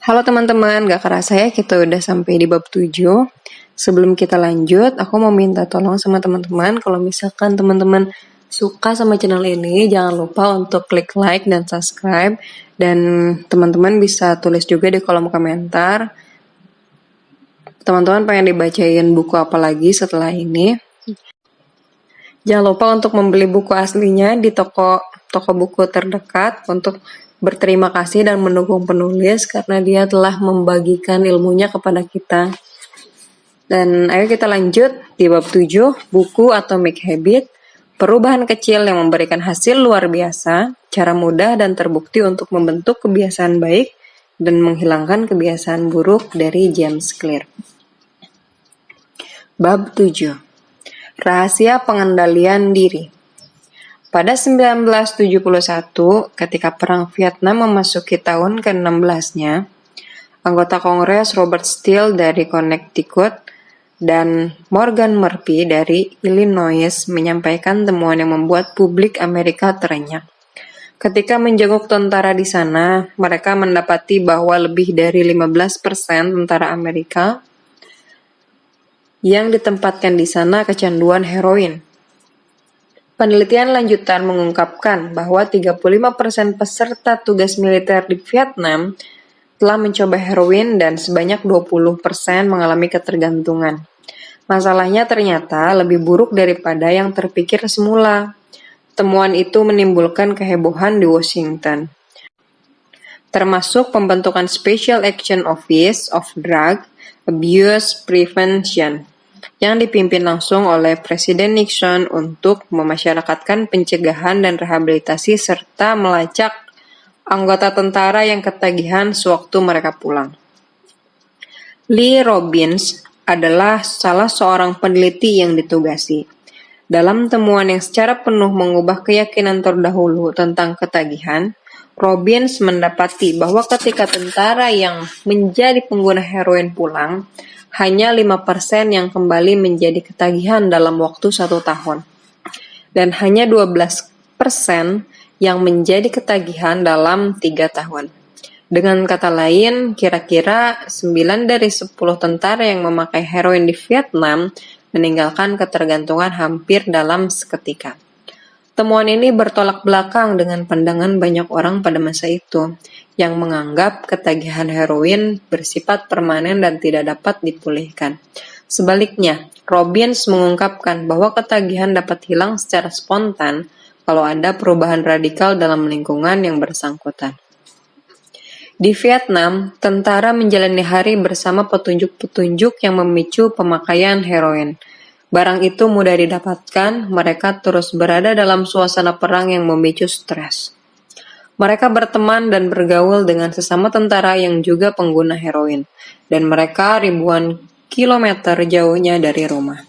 Halo teman-teman, gak kerasa ya kita udah sampai di bab 7. Sebelum kita lanjut, aku mau minta tolong sama teman-teman, kalau misalkan teman-teman suka sama channel ini, jangan lupa untuk klik like dan subscribe. Dan teman-teman bisa tulis juga di kolom komentar, teman-teman pengen dibacain buku apa lagi setelah ini. Jangan lupa untuk membeli buku aslinya di toko buku terdekat untuk berterima kasih dan mendukung penulis karena dia telah membagikan ilmunya kepada kita. Dan ayo kita lanjut di bab 7, buku Atomic Habit, perubahan kecil yang memberikan hasil luar biasa, cara mudah dan terbukti untuk membentuk kebiasaan baik dan menghilangkan kebiasaan buruk dari James Clear. Bab 7, rahasia pengendalian diri. Pada 1971, ketika Perang Vietnam memasuki tahun ke-16-nya, anggota Kongres Robert Steele dari Connecticut dan Morgan Murphy dari Illinois menyampaikan temuan yang membuat publik Amerika terenyak. Ketika menjenguk tentara di sana, mereka mendapati bahwa lebih dari 15% tentara Amerika yang ditempatkan di sana kecanduan heroin. Penelitian lanjutan mengungkapkan bahwa 35% peserta tugas militer di Vietnam telah mencoba heroin dan sebanyak 20% mengalami ketergantungan. Masalahnya ternyata lebih buruk daripada yang terpikir semula. Temuan itu menimbulkan kehebohan di Washington, termasuk pembentukan Special Action Office of Drug Abuse Prevention yang dipimpin langsung oleh Presiden Nixon untuk memasyarakatkan pencegahan dan rehabilitasi serta melacak anggota tentara yang ketagihan sewaktu mereka pulang. Lee Robbins adalah salah seorang peneliti yang ditugasi. Dalam temuan yang secara penuh mengubah keyakinan terdahulu tentang ketagihan, Robbins mendapati bahwa ketika tentara yang menjadi pengguna heroin pulang, hanya 5% yang kembali menjadi ketagihan dalam waktu 1 tahun. Dan hanya 12% yang menjadi ketagihan dalam 3 tahun. Dengan kata lain, kira-kira 9 dari 10 tentara yang memakai heroin di Vietnam meninggalkan ketergantungan hampir dalam seketika. Temuan ini bertolak belakang dengan pandangan banyak orang pada masa itu, yang menganggap ketagihan heroin bersifat permanen dan tidak dapat dipulihkan. Sebaliknya, Robbins mengungkapkan bahwa ketagihan dapat hilang secara spontan kalau ada perubahan radikal dalam lingkungan yang bersangkutan. Di Vietnam, tentara menjalani hari bersama petunjuk-petunjuk yang memicu pemakaian heroin. Barang itu mudah didapatkan, mereka terus berada dalam suasana perang yang memicu stres. Mereka berteman dan bergaul dengan sesama tentara yang juga pengguna heroin, dan mereka ribuan kilometer jauhnya dari rumah.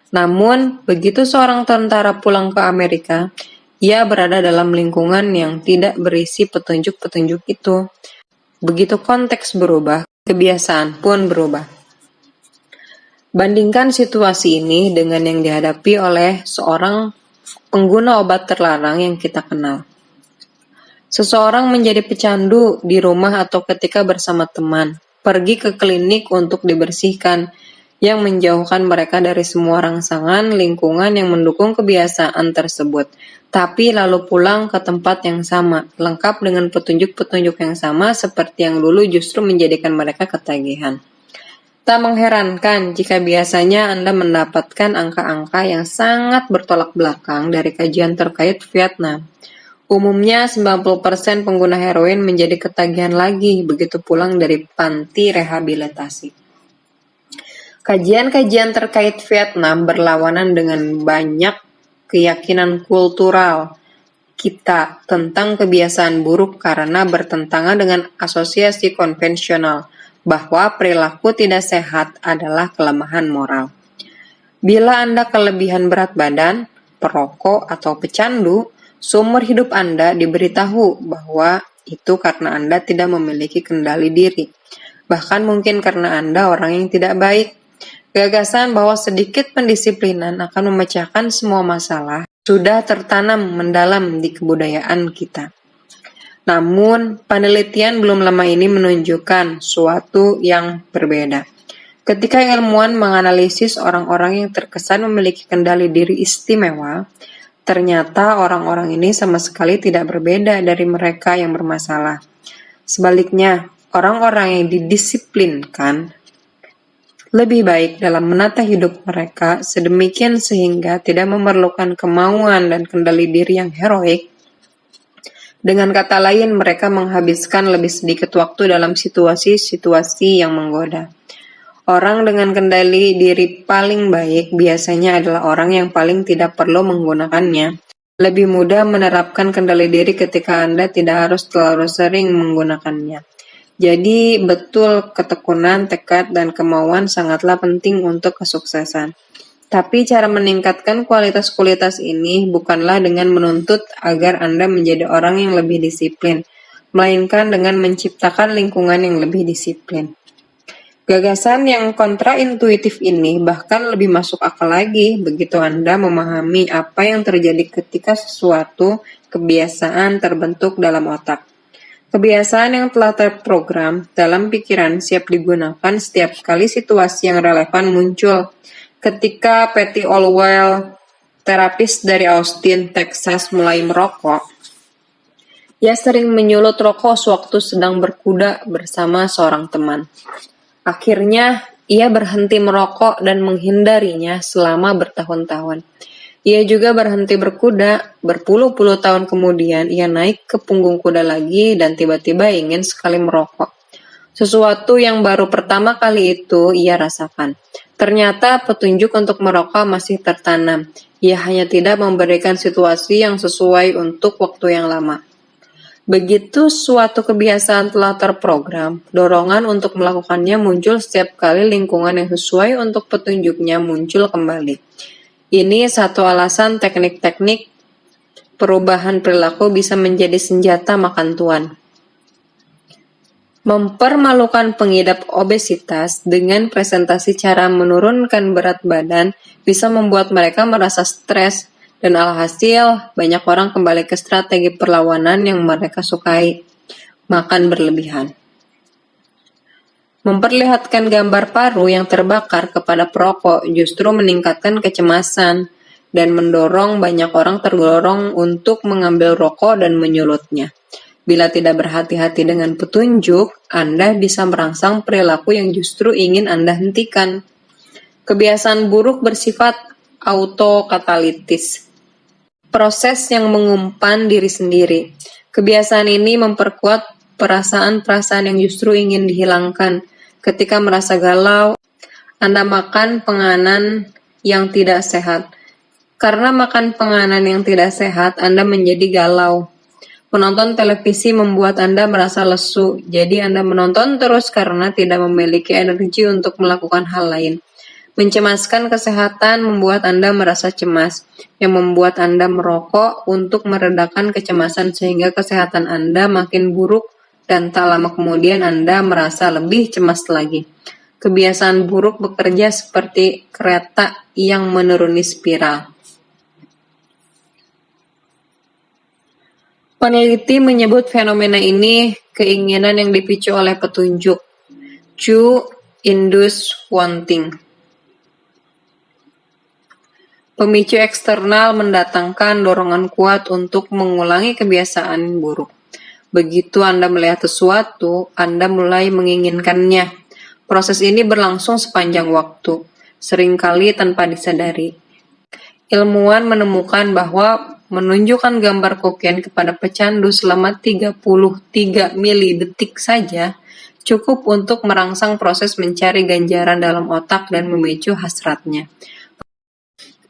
Namun, begitu seorang tentara pulang ke Amerika, ia berada dalam lingkungan yang tidak berisi petunjuk-petunjuk itu. Begitu konteks berubah, kebiasaan pun berubah. Bandingkan situasi ini dengan yang dihadapi oleh seorang pengguna obat terlarang yang kita kenal. Seseorang menjadi pecandu di rumah atau ketika bersama teman, pergi ke klinik untuk dibersihkan, yang menjauhkan mereka dari semua rangsangan lingkungan yang mendukung kebiasaan tersebut, tapi lalu pulang ke tempat yang sama, lengkap dengan petunjuk-petunjuk yang sama seperti yang dulu justru menjadikan mereka ketagihan. Tak mengherankan jika biasanya Anda mendapatkan angka-angka yang sangat bertolak belakang dari kajian terkait Vietnam. Umumnya 90% pengguna heroin menjadi ketagihan lagi begitu pulang dari panti rehabilitasi. Kajian-kajian terkait Vietnam berlawanan dengan banyak keyakinan kultural kita tentang kebiasaan buruk karena bertentangan dengan asosiasi konvensional bahwa perilaku tidak sehat adalah kelemahan moral. Bila Anda kelebihan berat badan, perokok, atau pecandu, seumur hidup Anda diberitahu bahwa itu karena Anda tidak memiliki kendali diri. Bahkan mungkin karena Anda orang yang tidak baik. Gagasan bahwa sedikit pendisiplinan akan memecahkan semua masalah sudah tertanam mendalam di kebudayaan kita. Namun, penelitian belum lama ini menunjukkan suatu yang berbeda. Ketika ilmuwan menganalisis orang-orang yang terkesan memiliki kendali diri istimewa, ternyata orang-orang ini sama sekali tidak berbeda dari mereka yang bermasalah. Sebaliknya, orang-orang yang didisiplinkan lebih baik dalam menata hidup mereka sedemikian sehingga tidak memerlukan kemauan dan kendali diri yang heroik. Dengan kata lain, mereka menghabiskan lebih sedikit waktu dalam situasi-situasi yang menggoda. Orang dengan kendali diri paling baik biasanya adalah orang yang paling tidak perlu menggunakannya. Lebih mudah menerapkan kendali diri ketika Anda tidak harus terlalu sering menggunakannya. Jadi, betul ketekunan, tekad, dan kemauan sangatlah penting untuk kesuksesan. Tapi cara meningkatkan kualitas-kualitas ini bukanlah dengan menuntut agar Anda menjadi orang yang lebih disiplin, melainkan dengan menciptakan lingkungan yang lebih disiplin. Gagasan yang kontraintuitif ini bahkan lebih masuk akal lagi begitu Anda memahami apa yang terjadi ketika sesuatu kebiasaan terbentuk dalam otak. Kebiasaan yang telah terprogram dalam pikiran siap digunakan setiap kali situasi yang relevan muncul. Ketika Patty Olwell, terapis dari Austin, Texas, mulai merokok, ia sering menyulut rokok sewaktu sedang berkuda bersama seorang teman. Akhirnya, ia berhenti merokok dan menghindarinya selama bertahun-tahun. Ia juga berhenti berkuda, berpuluh-puluh tahun kemudian ia naik ke punggung kuda lagi dan tiba-tiba ingin sekali merokok. Sesuatu yang baru pertama kali itu ia rasakan. Ternyata petunjuk untuk merokok masih tertanam. Ia hanya tidak memberikan situasi yang sesuai untuk waktu yang lama. Begitu suatu kebiasaan telah terprogram, dorongan untuk melakukannya muncul setiap kali lingkungan yang sesuai untuk petunjuknya muncul kembali. Ini satu alasan teknik-teknik perubahan perilaku bisa menjadi senjata makan tuan. Mempermalukan pengidap obesitas dengan presentasi cara menurunkan berat badan bisa membuat mereka merasa stres. Dan alhasil, banyak orang kembali ke strategi perlawanan yang mereka sukai, makan berlebihan. Memperlihatkan gambar paru yang terbakar kepada perokok justru meningkatkan kecemasan dan mendorong banyak orang terdorong untuk mengambil rokok dan menyulutnya. Bila tidak berhati-hati dengan petunjuk, Anda bisa merangsang perilaku yang justru ingin Anda hentikan. Kebiasaan buruk bersifat autokatalitis. Proses yang mengumpan diri sendiri. Kebiasaan ini memperkuat perasaan-perasaan yang justru ingin dihilangkan. Ketika merasa galau, Anda makan penganan yang tidak sehat. Karena makan penganan yang tidak sehat, Anda menjadi galau. Menonton televisi membuat Anda merasa lesu, jadi Anda menonton terus karena tidak memiliki energi untuk melakukan hal lain. Mencemaskan kesehatan membuat Anda merasa cemas, yang membuat Anda merokok untuk meredakan kecemasan sehingga kesehatan Anda makin buruk dan tak lama kemudian Anda merasa lebih cemas lagi. Kebiasaan buruk bekerja seperti kereta yang menuruni spiral. Peneliti menyebut fenomena ini keinginan yang dipicu oleh petunjuk, induced wanting. Pemicu eksternal mendatangkan dorongan kuat untuk mengulangi kebiasaan buruk. Begitu Anda melihat sesuatu, Anda mulai menginginkannya. Proses ini berlangsung sepanjang waktu, seringkali tanpa disadari. Ilmuwan menemukan bahwa menunjukkan gambar kokain kepada pecandu selama 33 milidetik saja cukup untuk merangsang proses mencari ganjaran dalam otak dan memicu hasratnya.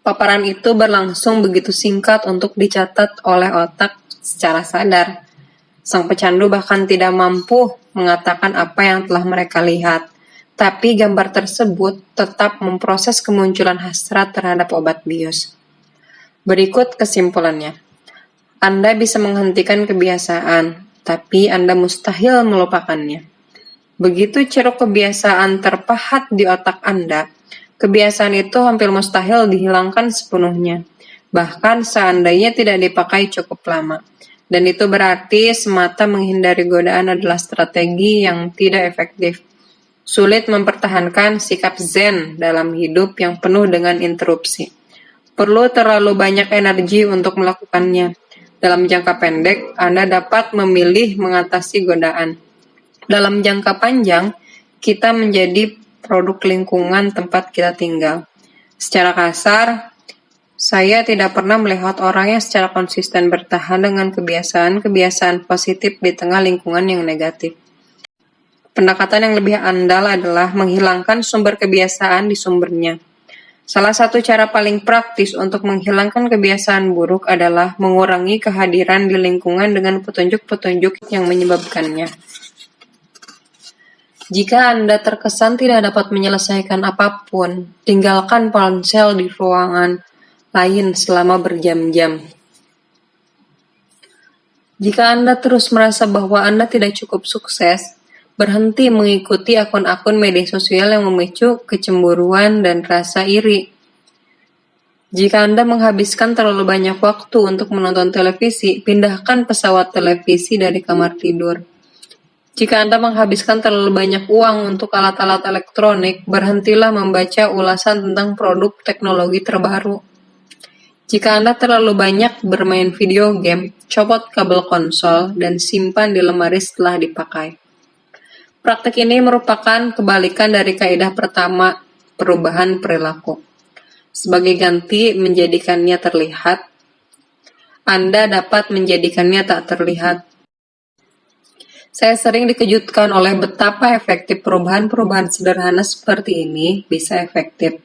Paparan itu berlangsung begitu singkat untuk dicatat oleh otak secara sadar. Sang pecandu bahkan tidak mampu mengatakan apa yang telah mereka lihat, tapi gambar tersebut tetap memproses kemunculan hasrat terhadap obat bius. Berikut kesimpulannya. Anda bisa menghentikan kebiasaan, tapi Anda mustahil melupakannya. Begitu ceruk kebiasaan terpahat di otak Anda, kebiasaan itu hampir mustahil dihilangkan sepenuhnya, bahkan seandainya tidak dipakai cukup lama. Dan itu berarti semata menghindari godaan adalah strategi yang tidak efektif. Sulit mempertahankan sikap zen dalam hidup yang penuh dengan interupsi. Perlu terlalu banyak energi untuk melakukannya. Dalam jangka pendek, Anda dapat memilih mengatasi godaan. Dalam jangka panjang, kita menjadi produk lingkungan tempat kita tinggal. Secara kasar, saya tidak pernah melihat orang yang secara konsisten bertahan dengan kebiasaan-kebiasaan positif di tengah lingkungan yang negatif. Pendekatan yang lebih andal adalah menghilangkan sumber kebiasaan di sumbernya. Salah satu cara paling praktis untuk menghilangkan kebiasaan buruk adalah mengurangi kehadiran di lingkungan dengan petunjuk-petunjuk yang menyebabkannya. Jika Anda terkesan tidak dapat menyelesaikan apapun, tinggalkan ponsel di ruangan lain selama berjam-jam. Jika Anda terus merasa bahwa Anda tidak cukup sukses, berhenti mengikuti akun-akun media sosial yang memicu kecemburuan dan rasa iri. Jika Anda menghabiskan terlalu banyak waktu untuk menonton televisi, pindahkan pesawat televisi dari kamar tidur. Jika Anda menghabiskan terlalu banyak uang untuk alat-alat elektronik, berhentilah membaca ulasan tentang produk teknologi terbaru. Jika Anda terlalu banyak bermain video game, copot kabel konsol dan simpan di lemari setelah dipakai. Praktik ini merupakan kebalikan dari kaidah pertama, perubahan perilaku. Sebagai ganti menjadikannya terlihat, Anda dapat menjadikannya tak terlihat. Saya sering dikejutkan oleh betapa efektif perubahan-perubahan sederhana seperti ini bisa efektif.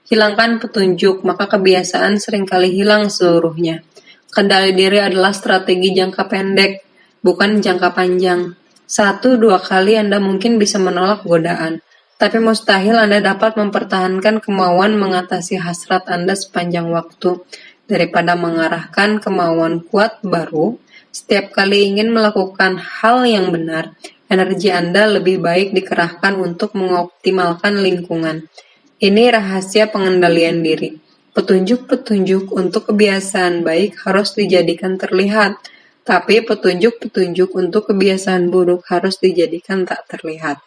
Hilangkan petunjuk, maka kebiasaan seringkali hilang seluruhnya. Kendali diri adalah strategi jangka pendek, bukan jangka panjang. 1-2 kali Anda mungkin bisa menolak godaan, tapi mustahil Anda dapat mempertahankan kemauan mengatasi hasrat Anda sepanjang waktu. Daripada mengarahkan kemauan kuat baru, setiap kali ingin melakukan hal yang benar, energi Anda lebih baik dikerahkan untuk mengoptimalkan lingkungan. Ini rahasia pengendalian diri. Petunjuk-petunjuk untuk kebiasaan baik harus dijadikan terlihat, tapi petunjuk-petunjuk untuk kebiasaan buruk harus dijadikan tak terlihat.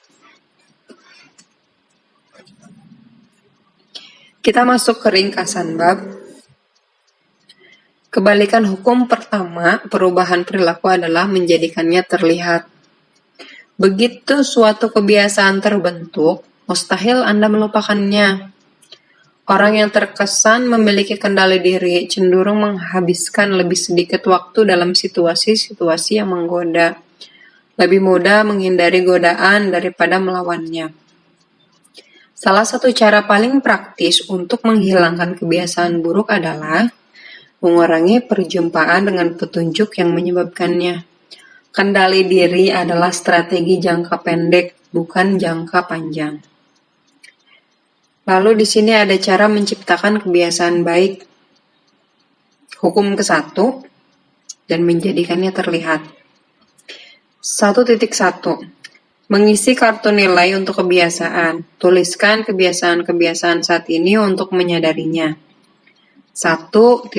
Kita masuk ke ringkasan bab. Kebalikan hukum pertama, perubahan perilaku adalah menjadikannya terlihat. Begitu suatu kebiasaan terbentuk, mustahil Anda melupakannya. Orang yang terkesan memiliki kendali diri cenderung menghabiskan lebih sedikit waktu dalam situasi-situasi yang menggoda. Lebih mudah menghindari godaan daripada melawannya. Salah satu cara paling praktis untuk menghilangkan kebiasaan buruk adalah mengurangi perjumpaan dengan petunjuk yang menyebabkannya. Kendali diri adalah strategi jangka pendek, bukan jangka panjang. Lalu di sini ada cara menciptakan kebiasaan baik. Hukum ke-1 dan menjadikannya terlihat. 1.1. Mengisi kartu nilai untuk kebiasaan. Tuliskan kebiasaan-kebiasaan saat ini untuk menyadarinya. 1.2.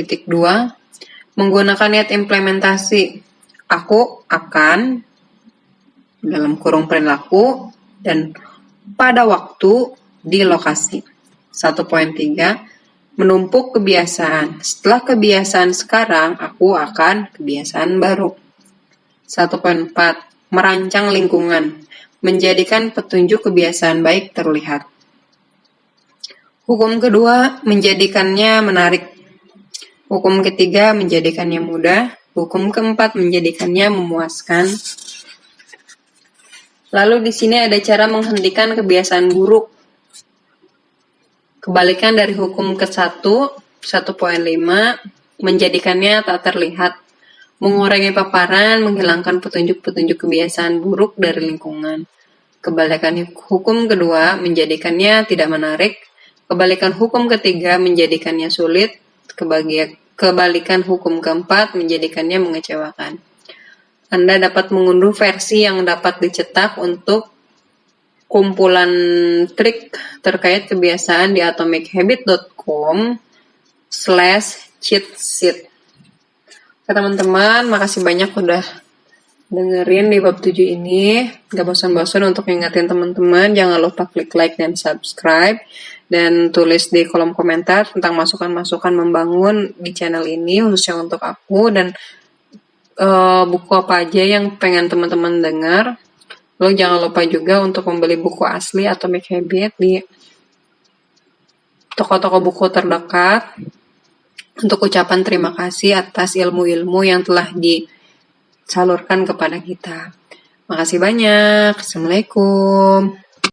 Menggunakan niat implementasi. Aku akan dalam kurung perilaku dan pada waktu di lokasi. 1.3. Menumpuk kebiasaan. Setelah kebiasaan sekarang, aku akan kebiasaan baru. 1.4. Merancang lingkungan. Menjadikan petunjuk kebiasaan baik terlihat. Hukum kedua, menjadikannya menarik. Hukum ketiga, menjadikannya mudah. Hukum keempat, menjadikannya memuaskan. Lalu di sini ada cara menghentikan kebiasaan buruk. Kebalikan dari hukum ke-1, 1.5, menjadikannya tak terlihat. Mengurangi paparan, menghilangkan petunjuk-petunjuk kebiasaan buruk dari lingkungan. Kebalikan hukum kedua, menjadikannya tidak menarik. Kebalikan hukum ketiga, menjadikannya sulit. Kebalikan hukum keempat, menjadikannya mengecewakan. Anda dapat mengunduh versi yang dapat dicetak untuk kumpulan trik terkait kebiasaan di atomichabbit.com/cheat sheet. Oke teman-teman, makasih banyak udah dengerin di bab 7 ini. Gak bosan-bosan untuk ngingetin teman-teman, jangan lupa klik like dan subscribe. Dan tulis di kolom komentar tentang masukan-masukan membangun di channel ini, khususnya untuk aku. Dan buku apa aja yang pengen teman-teman dengar. Lalu jangan lupa juga untuk membeli buku asli Atomic Habit di toko-toko buku terdekat. Untuk ucapan terima kasih atas ilmu-ilmu yang telah disalurkan kepada kita. Makasih banyak. Assalamualaikum.